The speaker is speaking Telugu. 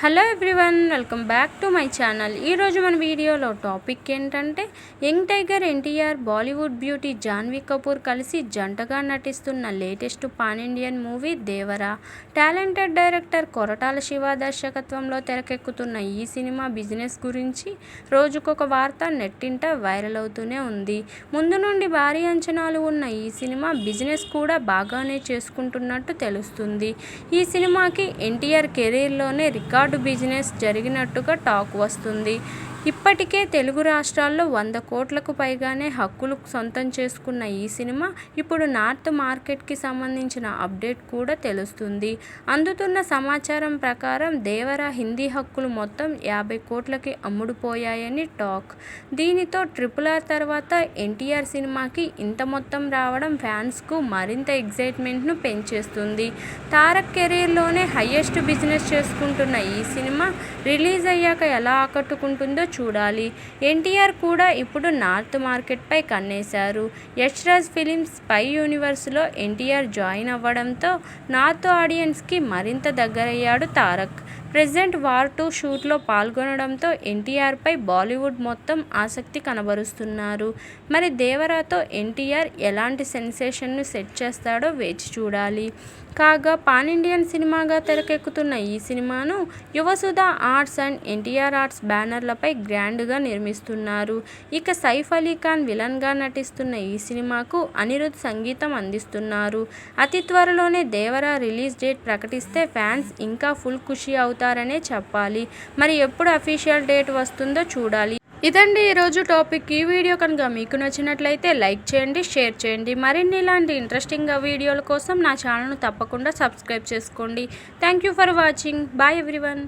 Hello everyone, welcome back to my channel. ఈరోజు మన వీడియోలో టాపిక్ ఏంటంటే young tiger NTR, Bollywood beauty Janhvi Kapoor కలిసి జంటగా నటిస్తున్న latest pan Indian movie Devara. Talented director Koratala Shiva దర్శకత్వంలో తెరకెక్కుతున్న ఈ సినిమా బిజినెస్ గురించి రోజుకొక వార్త నెట్టింట వైరల్ అవుతూనే ఉంది. ముందు నుండి భారీ అంచనాలు ఉన్న ఈ సినిమా బిజినెస్ కూడా బాగానే చేసుకుంటున్నట్టు తెలుస్తుంది. ఈ సినిమాకి ఎన్టీఆర్ కెరీర్లోనే రికార్డు బిజినెస్ జరిగినట్టుగా టాక్ వస్తుంది. ఇప్పటికే తెలుగు రాష్ట్రాల్లో 100 కోట్లకు పైగానే హక్కులు సొంతం చేసుకున్న ఈ సినిమా ఇప్పుడు నార్త్ మార్కెట్కి సంబంధించిన అప్డేట్ కూడా తెలుస్తుంది. అందుతున్న సమాచారం ప్రకారం దేవరా హిందీ హక్కులు మొత్తం 50 కోట్లకి అమ్ముడుపోయాయని టాక్. దీనితో RRR తర్వాత ఎన్టీఆర్ సినిమాకి ఇంత మొత్తం రావడం ఫ్యాన్స్కు మరింత ఎగ్జైట్మెంట్ను పెంచేస్తుంది. తారక్ కెరీర్లోనే హయ్యెస్ట్ బిజినెస్ చేసుకుంటున్న ఈ సినిమా రిలీజ్ అయ్యాక ఎలా ఆకట్టుకుంటుందో చూడాలి. ఎన్టీఆర్ కూడా ఇప్పుడు నార్త్ మార్కెట్పై కన్నేశారు. యష్ రాజ్ ఫిలిమ్స్ స్పై యూనివర్స్లో ఎన్టీఆర్ జాయిన్ అవ్వడంతో నార్త్ ఆడియన్స్కి మరింత దగ్గరయ్యాడు తారక్. ప్రెజెంట్ వార్ 2 షూట్లో పాల్గొనడంతో ఎన్టీఆర్పై బాలీవుడ్ మొత్తం ఆసక్తి కనబరుస్తున్నారు. మరి దేవరాతో ఎన్టీఆర్ ఎలాంటి సెన్సేషన్ను సెట్ చేస్తాడో వేచి చూడాలి. కాగా పాన్ ఇండియన్ సినిమాగా తెరకెక్కుతున్న ఈ సినిమాను Yuvasudha arts and NTR arts బ్యానర్లపై గ్రాండ్గా నిర్మిస్తున్నారు. ఇక సైఫ్ అలీ ఖాన్ విలన్గా నటిస్తున్న ఈ సినిమాకు అనిరుద్ సంగీతం అందిస్తున్నారు. అతి త్వరలోనే దేవరా రిలీజ్ డేట్ ప్రకటిస్తే ఫ్యాన్స్ ఇంకా ఫుల్ ఖుషి అవుతారనే చెప్పాలి. మరి ఎప్పుడు అఫీషియల్ డేట్ వస్తుందో చూడాలి. ఇదండి ఈరోజు టాపిక్. ఈ వీడియో కనుక మీకు నచ్చినట్లయితే లైక్ చేయండి, షేర్ చేయండి. మరిన్ని ఇలాంటి ఇంట్రెస్టింగ్ వీడియోల కోసం నా ఛానల్ను తప్పకుండా సబ్స్క్రైబ్ చేసుకోండి. Thank you for watching. Bye everyone.